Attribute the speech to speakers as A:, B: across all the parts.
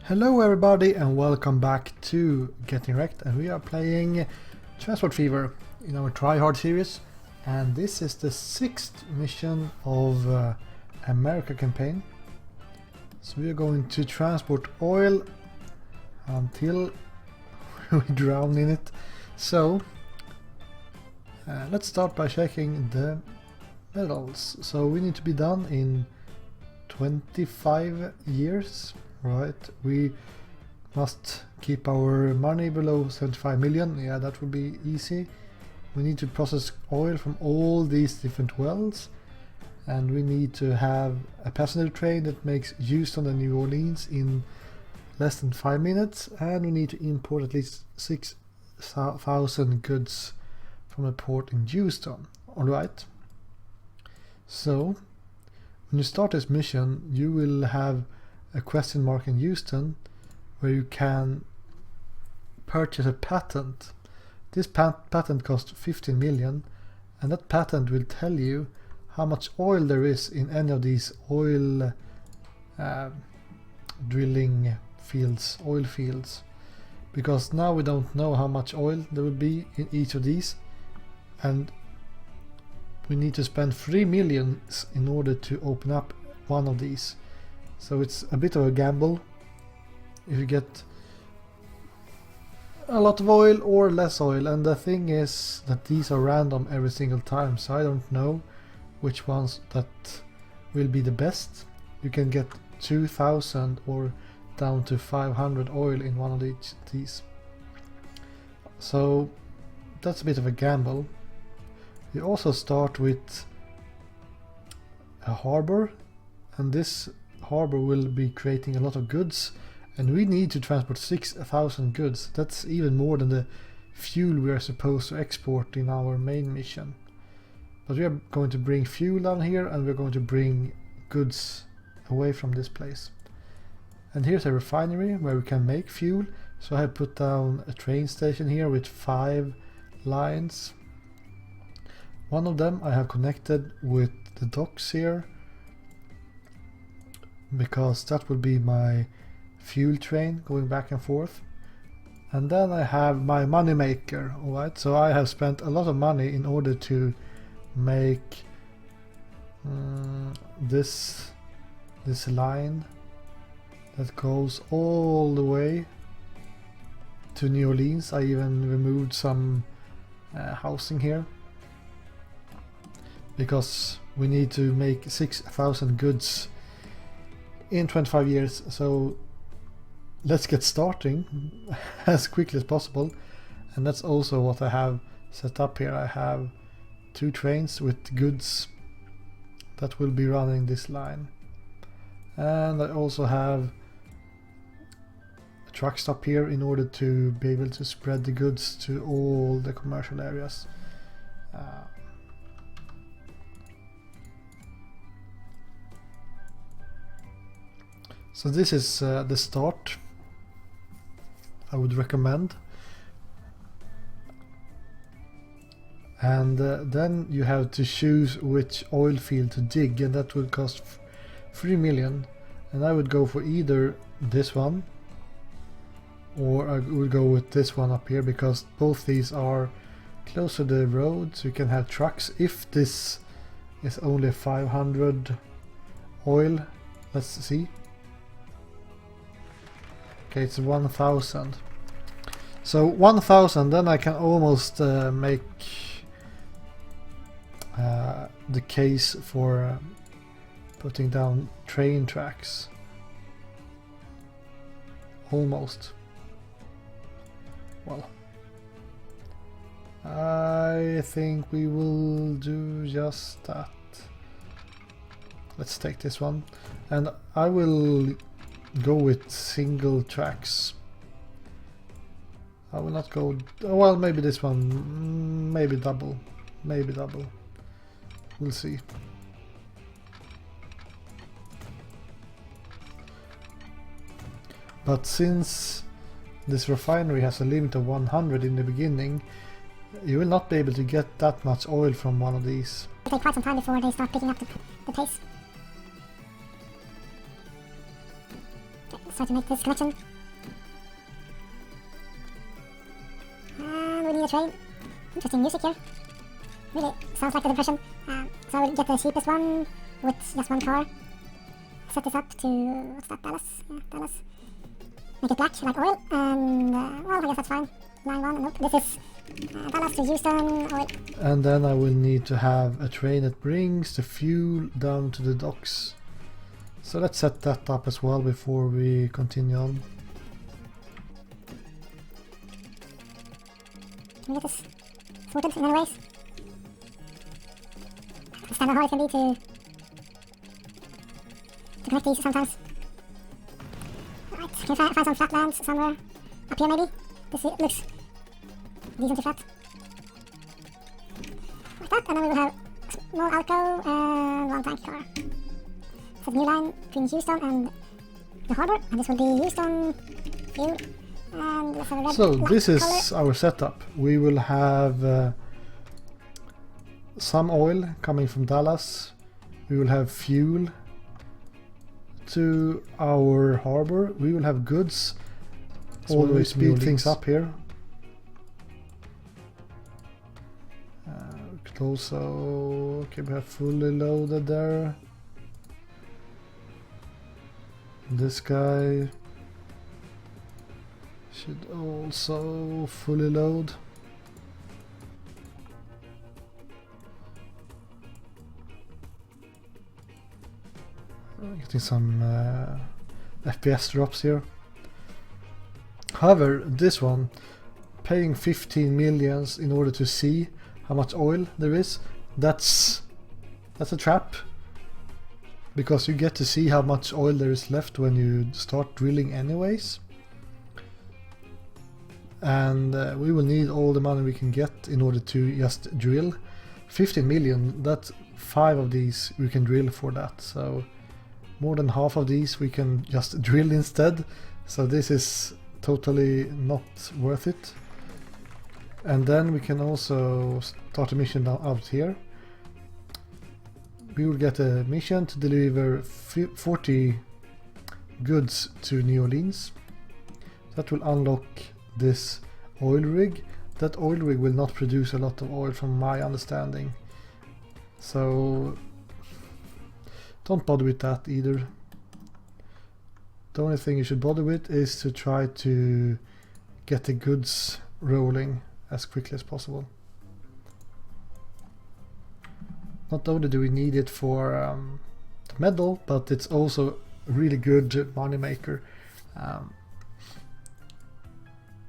A: Hello everybody and welcome back to Getting Wrecked, and we are playing Transport Fever in our Try Hard series, and this is the 6th mission of America campaign. So we are going to transport oil until we drown in it. So let's start by checking the medals. So we need to be done in 25 years. Right, we must keep our money below 75 million. Yeah, that would be easy. We need to process oil from all these different wells, and we need to have a passenger train that makes Houston and New Orleans in less than 5 minutes, and we need to import at least 6,000 goods from a port in Houston. Alright, so when you start this mission you will have a question mark in Houston where you can purchase a patent. This patent costs 15 million, and that patent will tell you how much oil there is in any of these oil drilling fields, oil fields, because now we don't know how much oil there will be in each of these, and we need to spend 3 million in order to open up one of these. So it's a bit of a gamble if you get a lot of oil or less oil, and the thing is that these are random every single time, so I don't know which ones that will be the best. You can get 2,000 or down to 500 oil in one of these. So that's a bit of a gamble. You also start with a harbor, and this harbor will be creating a lot of goods, and we need to transport 6,000 goods. That's even more than the fuel we are supposed to export in our main mission. But we are going to bring fuel down here, and we're going to bring goods away from this place. And here's a refinery where we can make fuel, so I have put down a train station here with 5 lines. One of them I have connected with the docks here, because that will be my fuel train going back and forth. And then I have my money maker. Alright, so I have spent a lot of money in order to make this line that goes all the way to New Orleans. I even removed some housing here because we need to make 6,000 goods in 25 years, so let's get starting as quickly as possible. And that's also what I have set up here. I have 2 trains with goods that will be running this line, and I also have a truck stop here in order to be able to spread the goods to all the commercial areas. So this is the start I would recommend, and then you have to choose which oil field to dig, and that will cost 3 million, and I would go for either this one or I would go with this one up here, because both these are close to the road, so you can have trucks. If this is only 500 oil, let's see. Okay, it's 1,000. So 1,000, then I can almost make the case for putting down train tracks. Almost. Well, I think we will do just that. Let's take this one, and I will go with single tracks. I will not go, well, maybe this one, maybe double, we'll see. But since this refinery has a limit of 100 in the beginning, you will not be able to get that much oil from one of these.
B: It'll take quite some time before they start picking up the pace. let's try to make this connection. And we need a train. Interesting music here. Really sounds like the Depression. So I will get the cheapest one with just one car. Set this up to, what's that, Dallas? Yeah, Dallas. Make it black, like oil, and, well, I guess that's fine. Line 1, nope, this is Dallas to Houston, oil.
A: And then I will need to have a train that brings the fuel down to the docks. So let's set that up as well before we continue on.
B: Can we get this sorted in any ways? Stand how hard it can be to connect these sometimes. Alright, can we find some flat lands somewhere? Up here maybe? This looks decently flat. Like that, and then we will have small Alco and one tank car. So the new line between Houston and the harbor, and this will be Houston, fuel, and let's have a red
A: So this is
B: color.
A: our setup. We will have some oil coming from Dallas. We will have fuel to our harbor. We will have goods. So always speed things up here. We could also, okay, we have fully loaded there. This guy should also fully load. Getting some FPS drops here. However, this one, paying 15 millions in order to see how much oil there is, that's a trap. Because you get to see how much oil there is left when you start drilling anyways. And we will need all the money we can get in order to just drill. 15 million, that's 5 of these we can drill for that. So more than half of these we can just drill instead. So this is totally not worth it. And then we can also start a mission out here. We will get a mission to deliver 40 goods to New Orleans. That will unlock this oil rig. That oil rig will not produce a lot of oil from my understanding. So don't bother with that either. The only thing you should bother with is to try to get the goods rolling as quickly as possible. Not only do we need it for the medal, but it's also a really good money maker.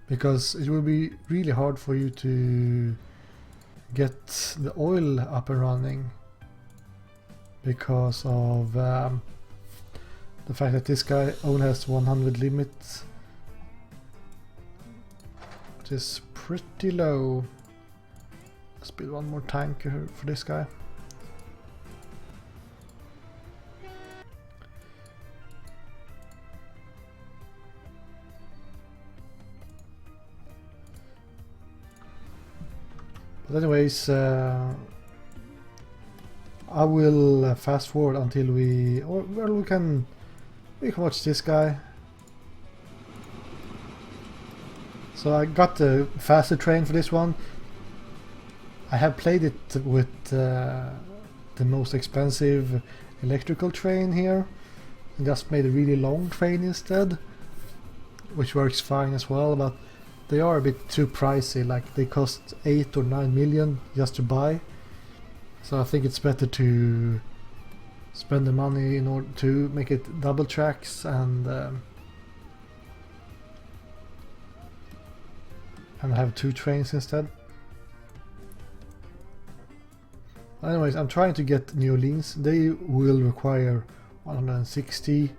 A: Because it will be really hard for you to get the oil up and running because of the fact that this guy only has 100 limit, which is pretty low. Let's build one more tanker for this guy. But anyways, I will fast forward until we can watch this guy. So I got the faster train for this one. I have played it with the most expensive electrical train here, and just made a really long train instead, which works fine as well, but they are a bit too pricey, like they cost 8 or 9 million just to buy. So I think it's better to spend the money in order to make it double tracks and have 2 trains instead. Anyways, I'm trying to get New Orleans. They will require 160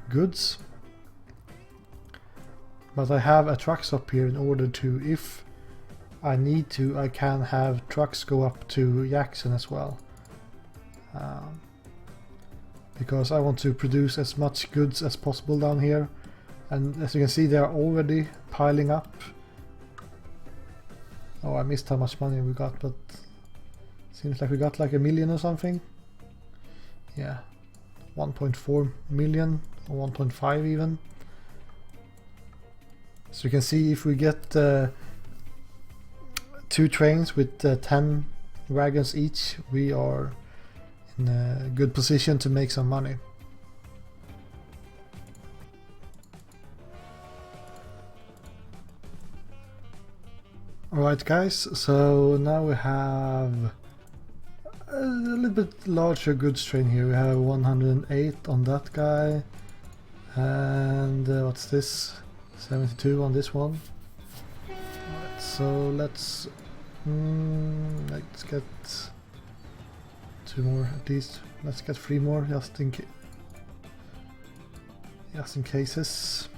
A: goods. But I have a truck stop here in order to, if I need to, I can have trucks go up to Jackson as well. Because I want to produce as much goods as possible down here. And as you can see, they are already piling up. Oh, I missed how much money we got, but seems like we got like 1 million or something. Yeah, 1.4 million or 1.5 even. So you can see if we get 2 trains with 10 wagons each, we are in a good position to make some money. Alright guys, so now we have a little bit larger goods train here. We have 108 on that guy, and what's this? 72 on this one. Alright, so let's get 2 more at least. Let's get 3 more just in cases.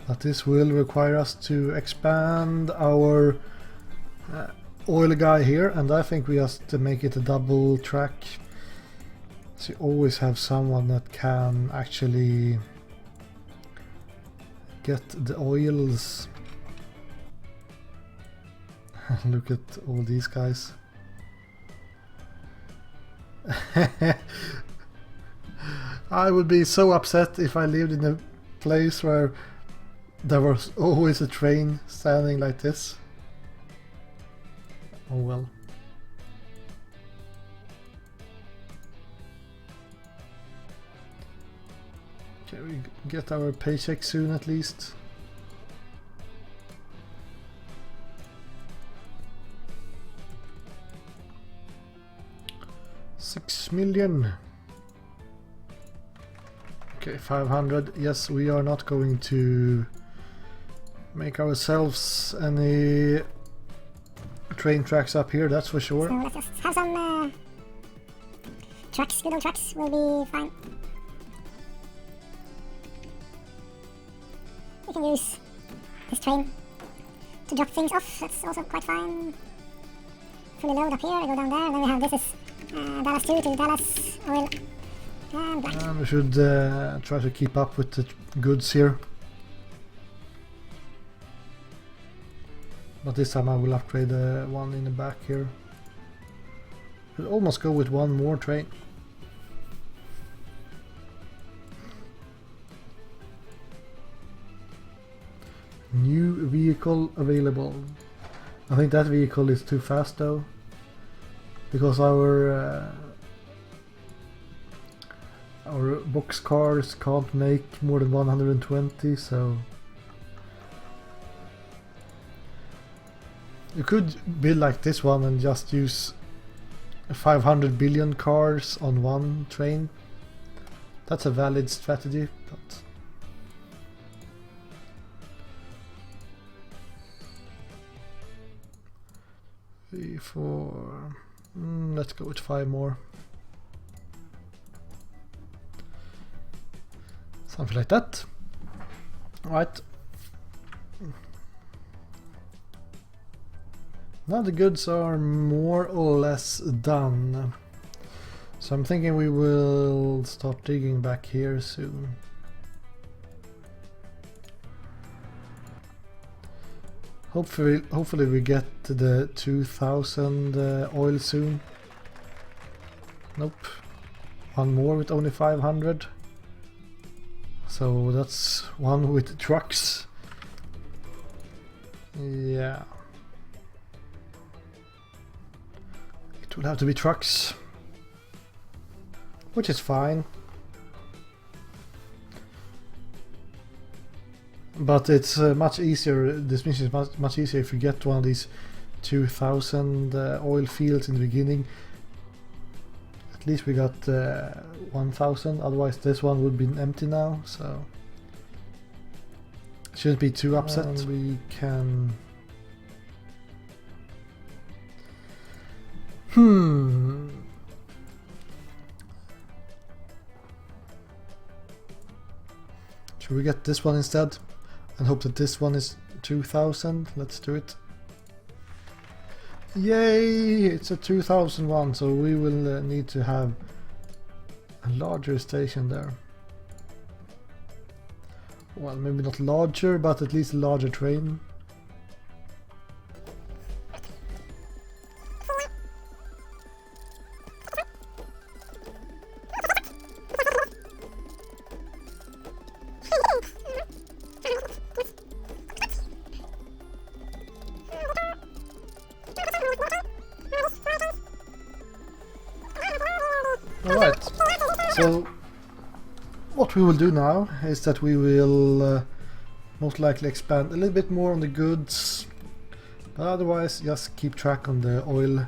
A: But this will require us to expand our oil guy here, and I think we just make it a double track. So you always have someone that can actually get the oils. Look at all these guys. I would be so upset if I lived in a place where there was always a train standing like this. Oh well. Can we get our paycheck soon at least? $6 million. Okay, 500. Yes, we are not going to make ourselves any train tracks up here, that's for sure.
B: So let's just have some trucks, good old trucks will be fine. We can use this train to drop things off, that's also quite fine. Fully load up here, I go down there, and then we have this is Dallas 2 to Dallas oil and black.
A: And we should try to keep up with the goods here. But this time I will upgrade the one in the back here. We'll almost go with 1 more train. New vehicle available. I think that vehicle is too fast though, because our box cars can't make more than 120, so you could build like this one and just use 500 billion cars on one train. That's a valid strategy, but 3, 4. Let's go with 5 more. Something like that. Right. Now the goods are more or less done. So I'm thinking we will start digging back here soon. Hopefully we get to the 2000 oil soon. Nope. 1 more with only 500. So that's 1 with trucks. Yeah. It will have to be trucks. Which is fine. But it's much easier, this mission is much easier if you get one of these 2000 oil fields in the beginning. At least we got 1000, otherwise this one would be empty now, so shouldn't be too upset. And we can... Should we get this one instead? And hope that this one is 2000. Let's do it. Yay! It's a 2001, so we will need to have a larger station there. Well, maybe not larger, but at least a larger train. So what we will do now is that we will most likely expand a little bit more on the goods, but otherwise just keep track on the oil.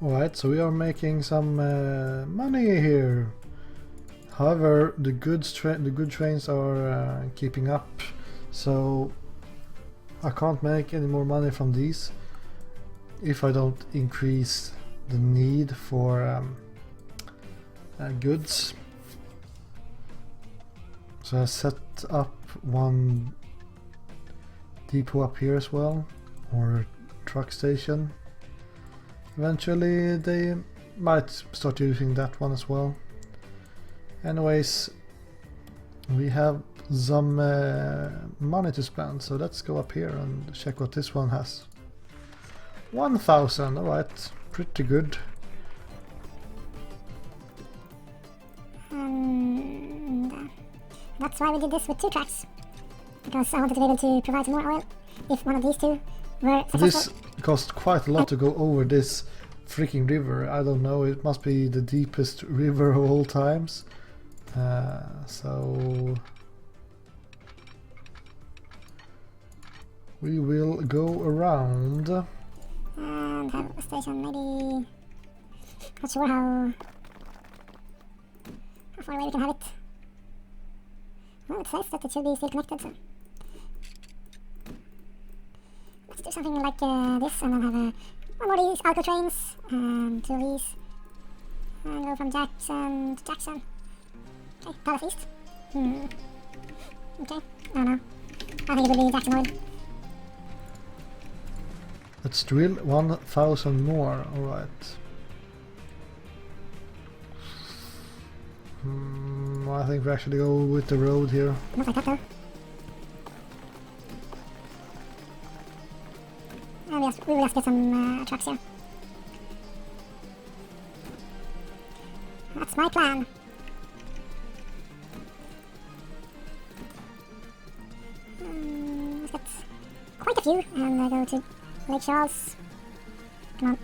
A: Alright, so we are making some money here. However, the good trains are keeping up, so I can't make any more money from these if I don't increase the need for goods. So I set up one depot up here as well, or truck station. Eventually they might start using that one as well. Anyways, we have some money to spend, so let's go up here and check what this one has. 1,000, alright, pretty good.
B: That's why we did this with 2 tracks, because I wanted to be able to provide some more oil if one of these 2 were successful.
A: This cost quite a lot to go over this freaking river. I don't know, it must be the deepest river of all times. So we will go around
B: and have a station, maybe. Not sure how far away we can have it. Well, it says that it should be still connected, so let's do something like this, and then have one more of these Alco trains, and 2 of these, and go from Jackson to Jackson. Okay, Dallas East. Okay, I don't know. I think it will be Jackson Oil.
A: Let's drill 1,000 more, alright. I think we actually go with the road here.
B: Not like that though. We will just get some trucks here. That's my plan. Let's get quite a few and go to Lake Charles. Come on.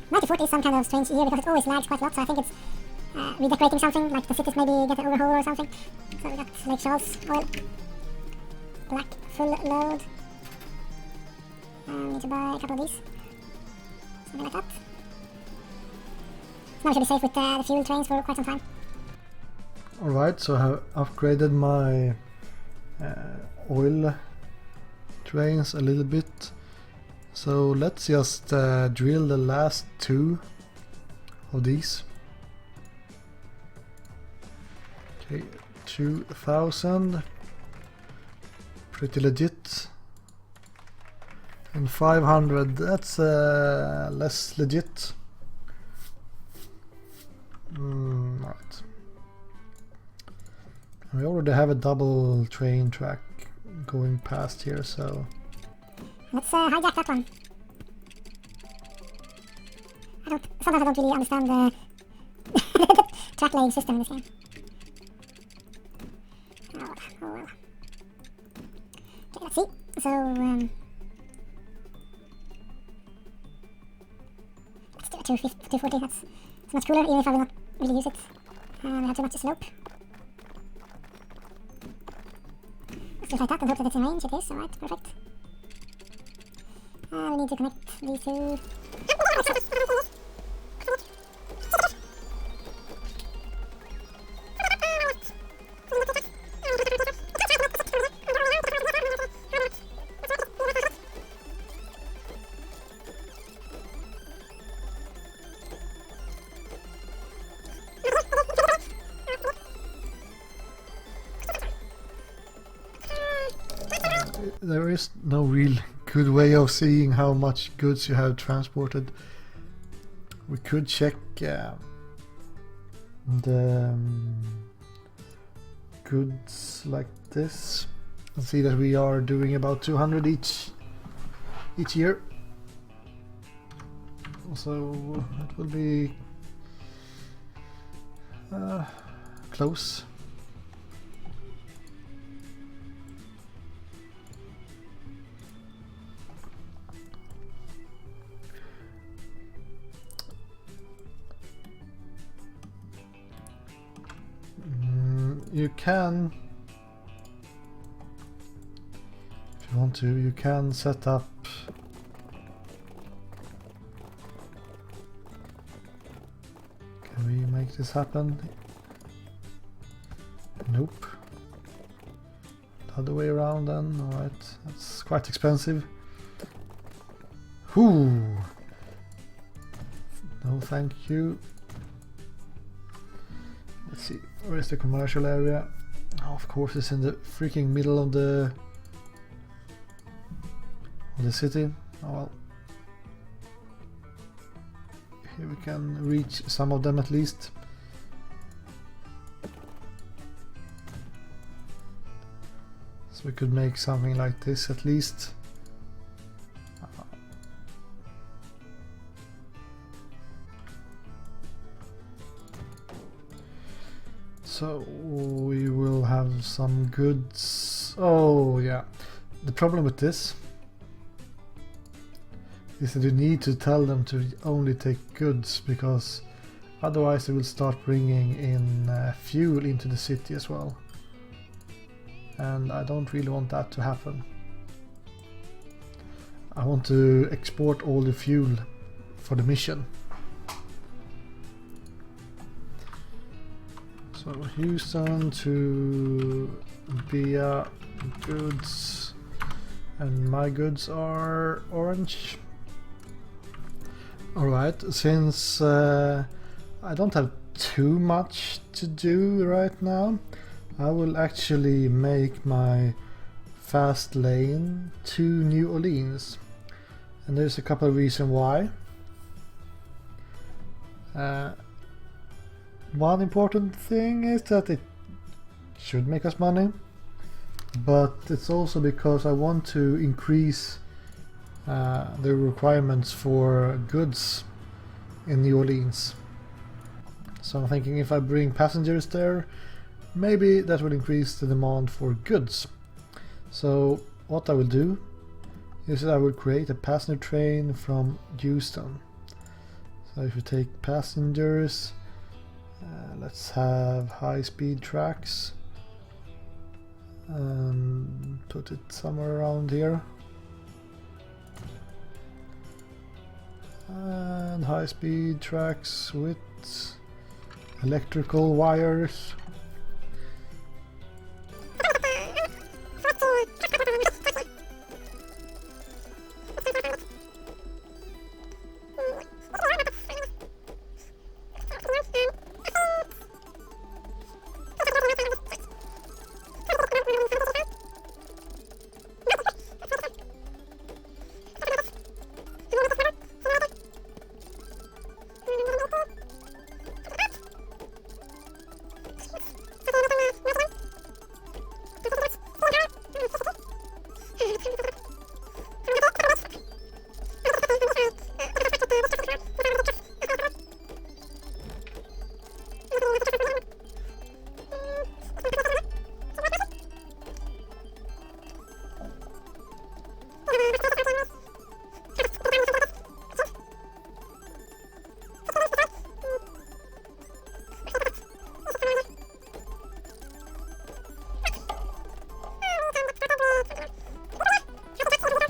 B: 1940 is some kind of strange year because it always lags quite a lot, so I think it's redecorating something, like the cities maybe get an overhaul or something. So we got Lake Charles oil. Black full load. Need to buy a couple of these. Something like that. So now we should be safe with the fuel trains for quite some time.
A: Alright, so I have upgraded my oil trains a little bit. So let's just drill the last 2 of these. Okay, 2,000. Pretty legit. And 500, that's less legit. Right. We already have a double train track going past here, so
B: let's hijack that one. Sometimes I don't really understand the track laying system in this game. Oh well. Okay, let's see. So let's do a 240. That's much cooler, even if I will not really use it. We have too much slope. Let's just like that and hope that it's in range. It is, alright, perfect. We need to connect these 2.
A: there is no real good way of seeing how much goods you have transported. We could check the goods like this and see that we are doing about 200 each year. So it will be close. you can, if you want to, you can set up can we make this happen? Nope. The other way around then, alright, that's quite expensive. Whoo! No thank you. Let's see, where is the commercial area? Oh, of course it's in the freaking middle of the city. Oh well. Here we can reach some of them at least. So we could make something like this at least. So we will have some goods. Oh yeah, the problem with this is that you need to tell them to only take goods, because otherwise they will start bringing in fuel into the city as well. And I don't really want that to happen. I want to export all the fuel for the mission. So Houston to Bia goods, and my goods are orange. Alright, since I don't have too much to do right now, I will actually make my fast lane to New Orleans. And there's a couple of reasons why. One important thing is that it should make us money, but it's also because I want to increase the requirements for goods in New Orleans. So I'm thinking if I bring passengers there, maybe that will increase the demand for goods. So what I will do is that I will create a passenger train from Houston. So if you take passengers, let's have high-speed tracks and put it somewhere around here. And high-speed tracks with electrical wires.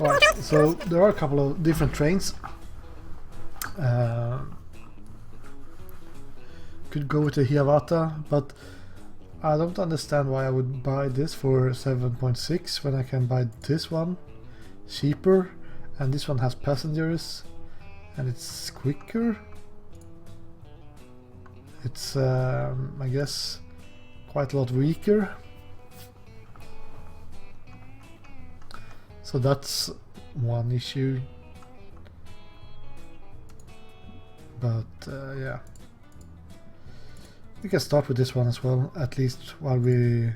A: Right, so there are a couple of different trains. Could go with the Hiawatha, but I don't understand why I would buy this for 7.6 when I can buy this one cheaper, and this one has passengers and it's quicker. It's I guess quite a lot weaker. So that's one issue, but yeah, we can start with this one as well, at least while we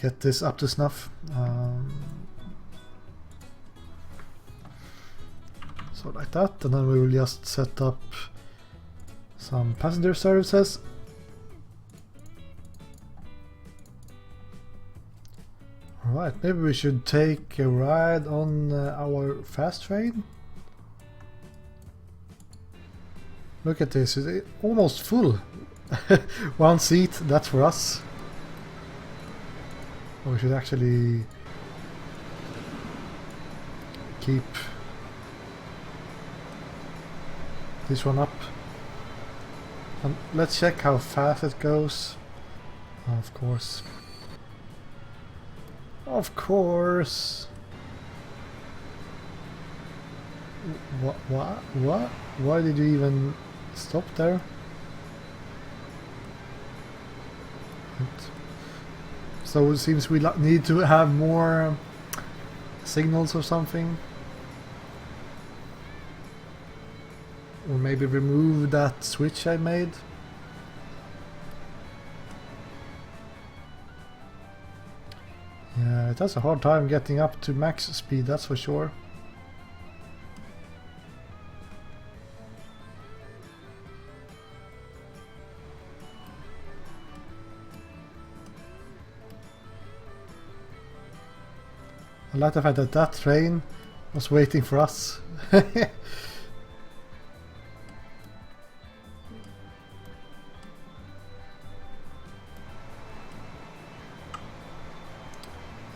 A: get this up to snuff. So like that, and then we will just set up some passenger services. Alright, maybe we should take a ride on our fast train. Look at this, it's almost full One seat, that's for us. We should actually keep this one up. And let's check how fast it goes. Of course. Of course. What? Why did you even stop there? So it seems we need to have more signals or something. Or maybe remove that switch I made. Yeah, it has a hard time getting up to max speed, that's for sure. I like the fact that that train was waiting for us.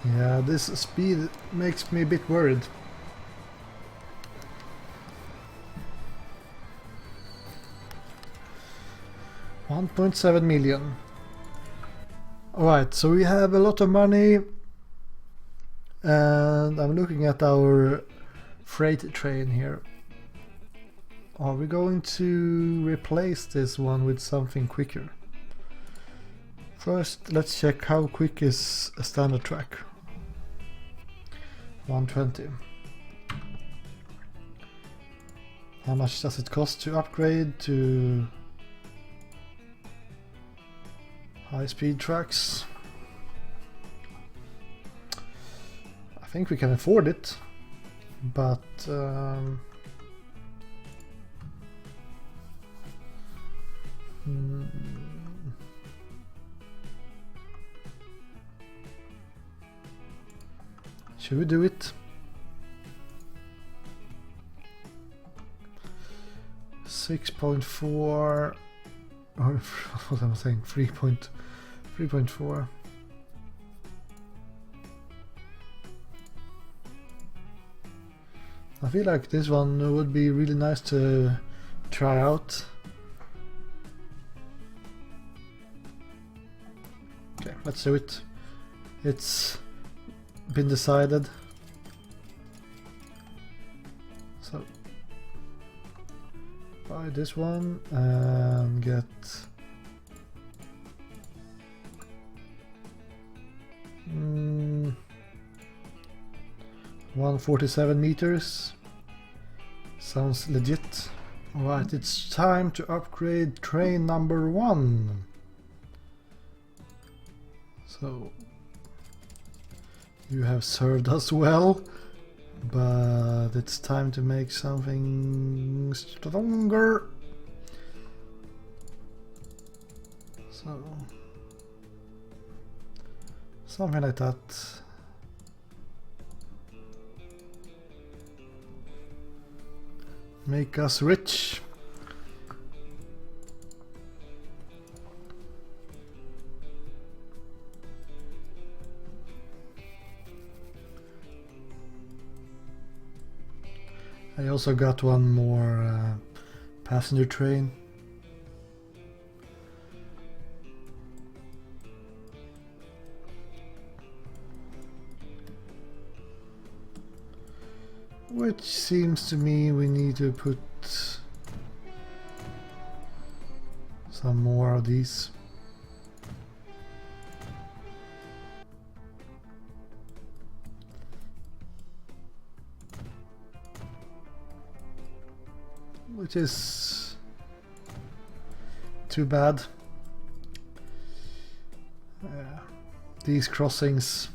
A: Yeah, this speed makes me a bit worried. $1.7 million. Alright, so we have a lot of money. And I'm looking at our freight train here. Are we going to replace this one with something quicker? First, let's check how quick is a standard track. 120. How much does it cost to upgrade to high-speed tracks? I think we can afford it, but should we do it? 6.4 or what am I saying? 3.4. I feel like this one would be really nice to try out. Okay, let's do it. It's been decided. So buy this one and get 147 meters. Sounds legit. Alright, it's time to upgrade train number 1. So you have served us well, but it's time to make something stronger. So something like that. Make us rich. I also got one more passenger train. Which seems to me we need to put some more of these. Which is too bad. These crossings.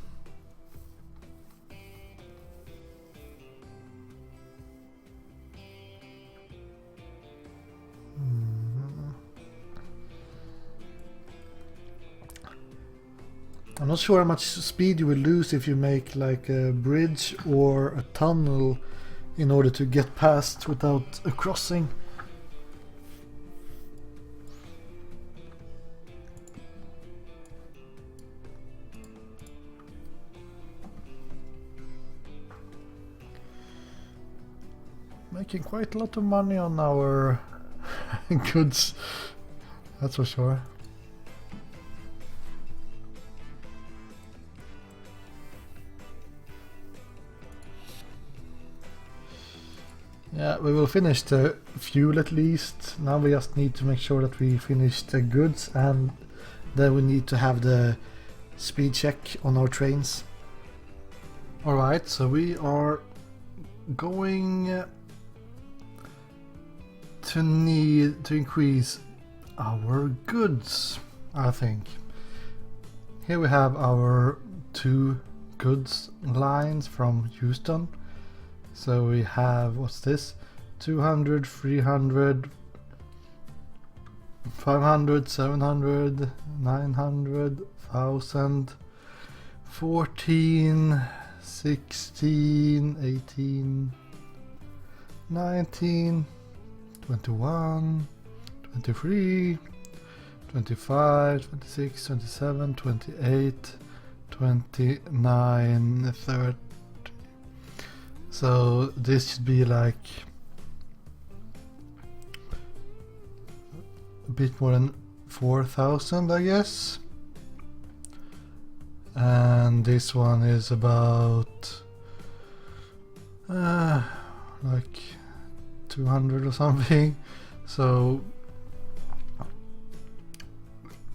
A: I'm not sure how much speed you will lose if you make like a bridge or a tunnel in order to get past without a crossing. making quite a lot of money on our goods, that's for sure. Yeah, we will finish the fuel at least. Now we just need to make sure that we finish the goods, and then we need to have the speed check on our trains. Alright, so we are going to need to increase our goods, I think. Here we have our 2 goods lines from Houston. So we have, what's this? 200, 300, 500, 700, 900, 1000, 14, 16, 18, 19, 21, 23, 25, 26, 27, 28, 29, 30. So this should be like a bit more than 4,000, I guess. And this one is about like 200 or something. So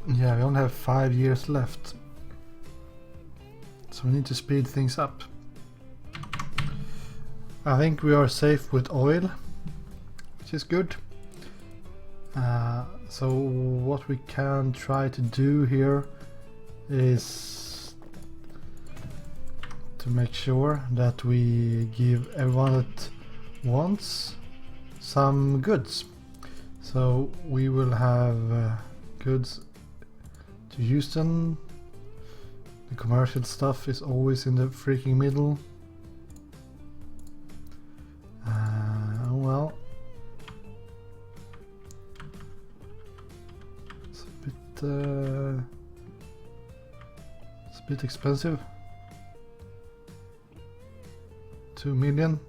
A: yeah, we only have 5 years left, so we need to speed things up. I think we are safe with oil, which is good. So what we can try to do here is to make sure that we give everyone that wants some goods. So we will have goods to Houston. The commercial stuff is always in the freaking middle. Well, it's a bit expensive. 2 million.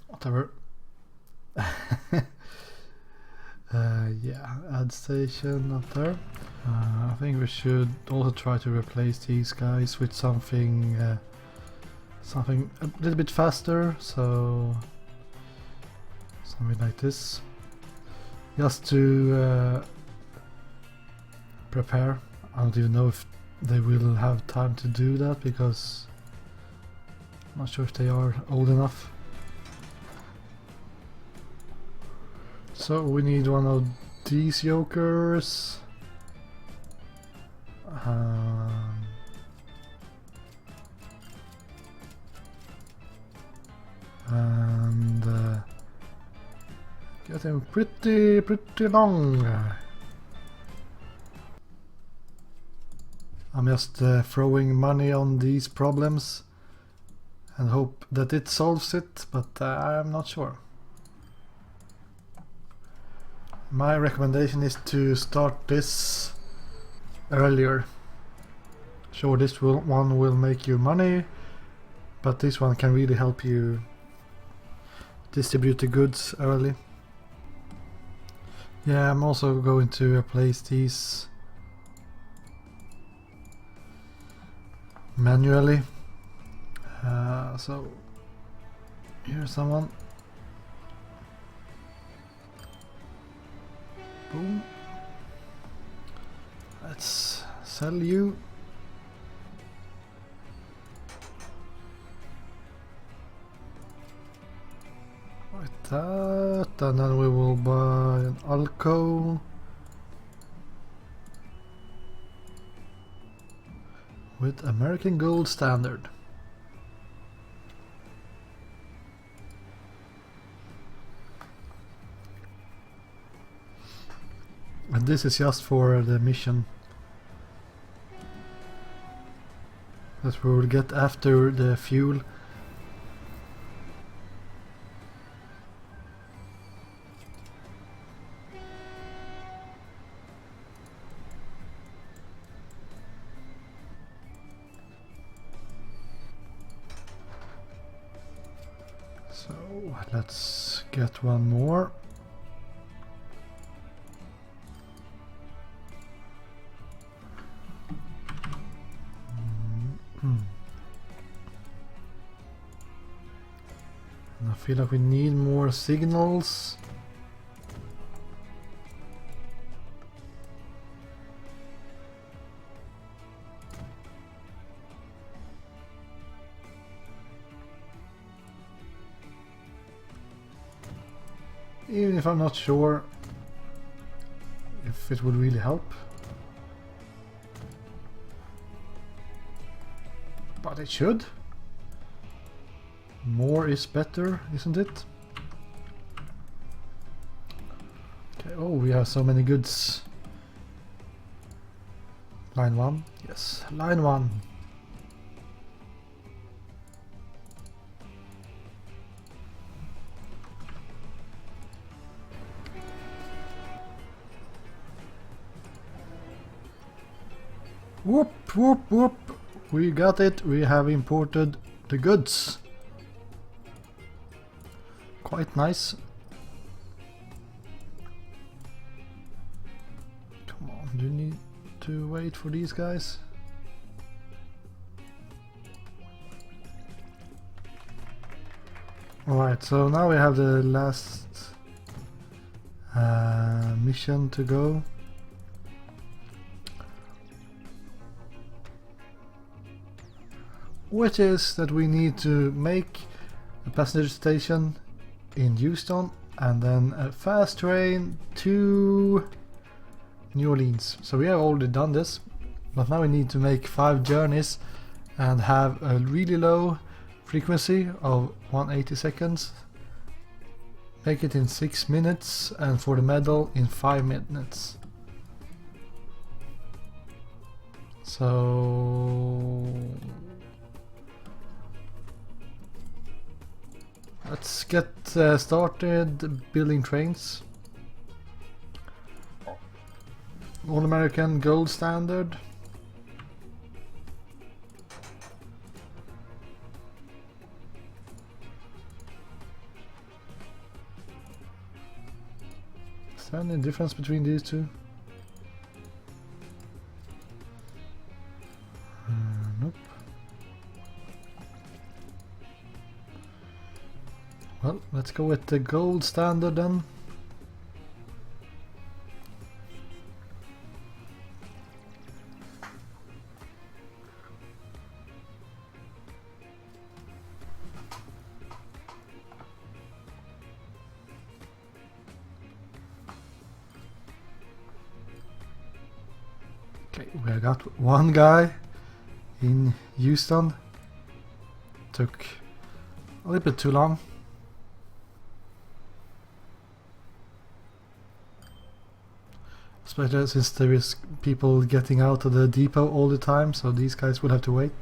A: Whatever. Yeah, add station up there. I think we should also try to replace these guys with something something a little bit faster, so something like this, just to prepare. I don't even know if they will have time to do that, because I'm not sure if they are old enough. So we need one of these jokers. And getting pretty long. I'm just throwing money on these problems and hope that it solves it, but I'm not sure. My recommendation is to start this earlier. Sure, this one will make you money, but this one can really help you distribute the goods early. Yeah, I'm also going to replace these manually. So here's someone. Boom. Let's sell you. Like that, and then we will buy an Alco with American Gold Standard. And this is just for the mission that we will get after the fuel. So let's get one more. I feel like we need more signals. Even if I'm not sure if it would really help. But it should. More is better, isn't it? Okay, oh, we have so many goods. Line 1? Yes, line 1. Whoop, whoop, whoop. We got it. We have imported the goods. Quite nice. Come on, do you need to wait for these guys? Alright, so now we have the last mission to go. Which is that we need to make a passenger station in Houston and then a fast train to New Orleans. So we have already done this, but now we need to make 5 journeys and have a really low frequency of 180 seconds. Make it in 6 minutes and for the medal in 5 minutes. So let's get started building trains. All American gold standard. Is there any difference between these two? Nope. Well, let's go with the gold standard then. Okay, we got one guy in Houston. Took a little bit too long. Especially since there is people getting out of the depot all the time, so these guys will have to wait.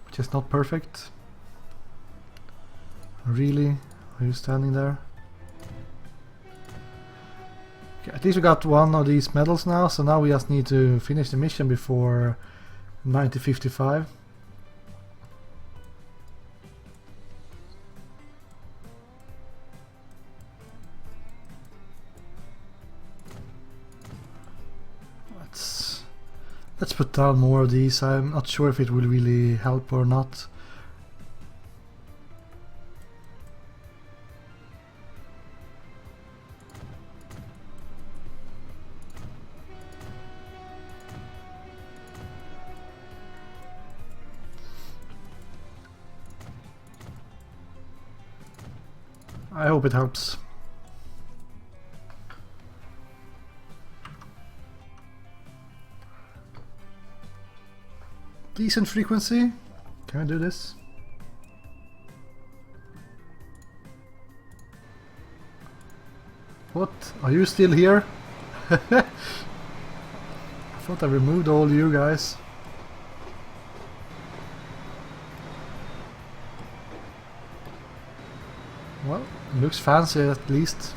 A: Which is not perfect. Really? Are you standing there? Okay, at least we got one of these medals now, so now we just need to finish the mission before 1955. Let's put down more of these. I'm not sure if it will really help or not. I hope it helps. Decent frequency. Can I do this? What? Are you still here? I thought I removed all you guys. Well, it looks fancy at least.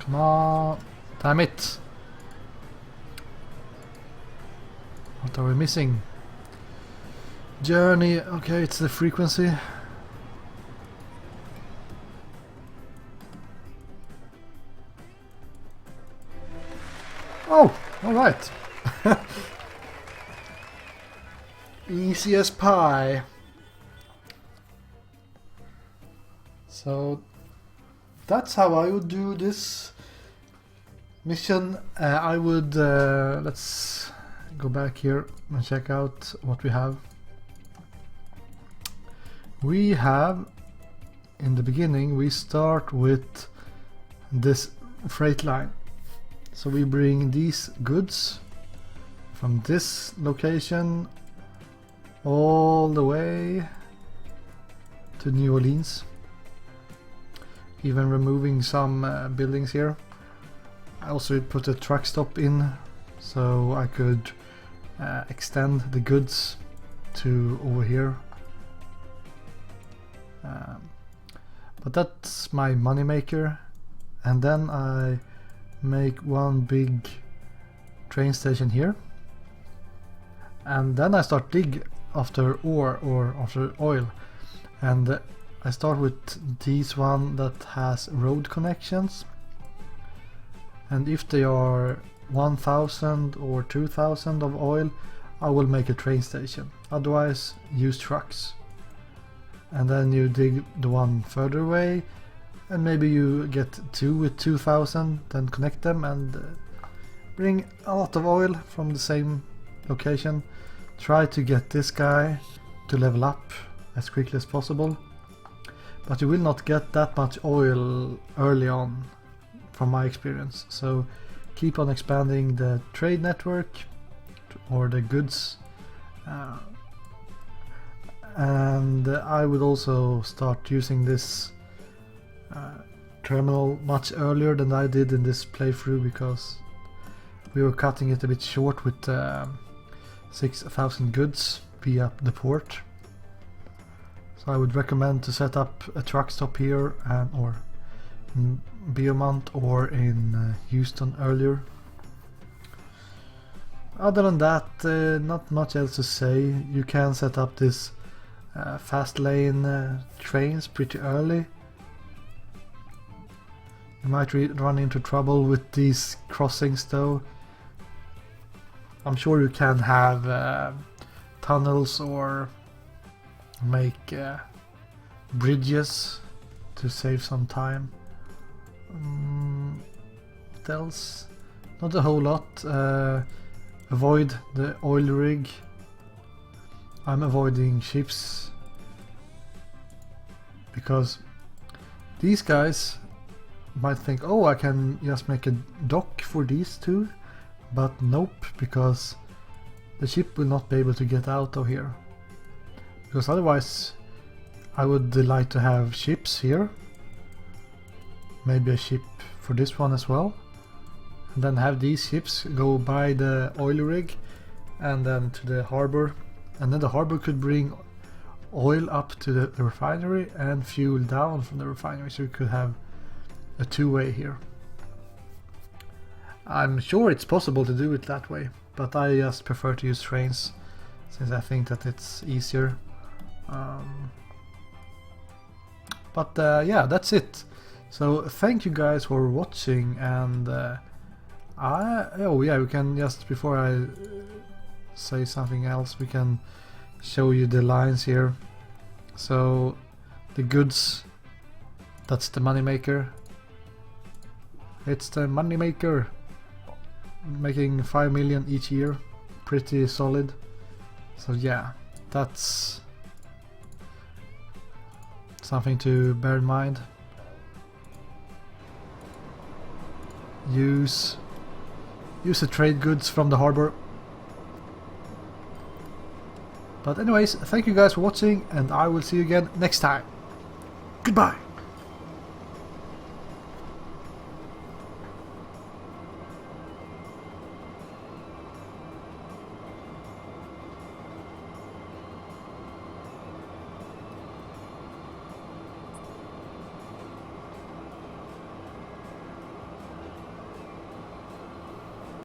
A: Come on. Damn it. What are we missing? Journey. Okay, it's the frequency. Oh, alright. Easy as pie. So that's how I would do this mission. I would let's go back here and check out what we have. We have, in the beginning, we start with this freight line. So we bring these goods from this location all the way to New Orleans, even removing some buildings here. I also put a truck stop in so I could extend the goods to over here. But that's my money maker, and then I make one big train station here, and then I start dig after ore or after oil, and I start with this one that has road connections, and if they are 1000 or 2000 of oil, I will make a train station, otherwise use trucks. And then you dig the one further away, and maybe you get two with 2000, then connect them and bring a lot of oil from the same location. Try to get this guy to level up as quickly as possible, but you will not get that much oil early on from my experience, so keep on expanding the trade network or the goods, and I would also start using this terminal much earlier than I did in this playthrough, because we were cutting it a bit short with 6,000 goods via the port. So I would recommend to set up a truck stop here or in Beaumont or in Houston earlier. Other than that, not much else to say. You can set up this fast lane trains pretty early. You might run into trouble with these crossings though. I'm sure you can have tunnels or make bridges to save some time. What else? Not a whole lot. Avoid the oil rig. I'm avoiding ships because these guys might think, oh, I can just make a dock for these two, but nope, because the ship will not be able to get out of here. Because otherwise I would like to have ships here, maybe a ship for this one as well, and then have these ships go by the oil rig and then to the harbor, and then the harbor could bring oil up to the refinery and fuel down from the refinery, so you could have a two-way here. I'm sure it's possible to do it that way, but I just prefer to use trains since I think that it's easier. Yeah, that's it. So thank you guys for watching, and oh yeah, we can just, before I say something else, we can show you the lines here. So the goods, that's the money maker. It's the money maker, making 5 million each year, pretty solid. So yeah, that's something to bear in mind. Use the trade goods from the harbor. But anyways, thank you guys for watching, and I will see you again next time. Goodbye.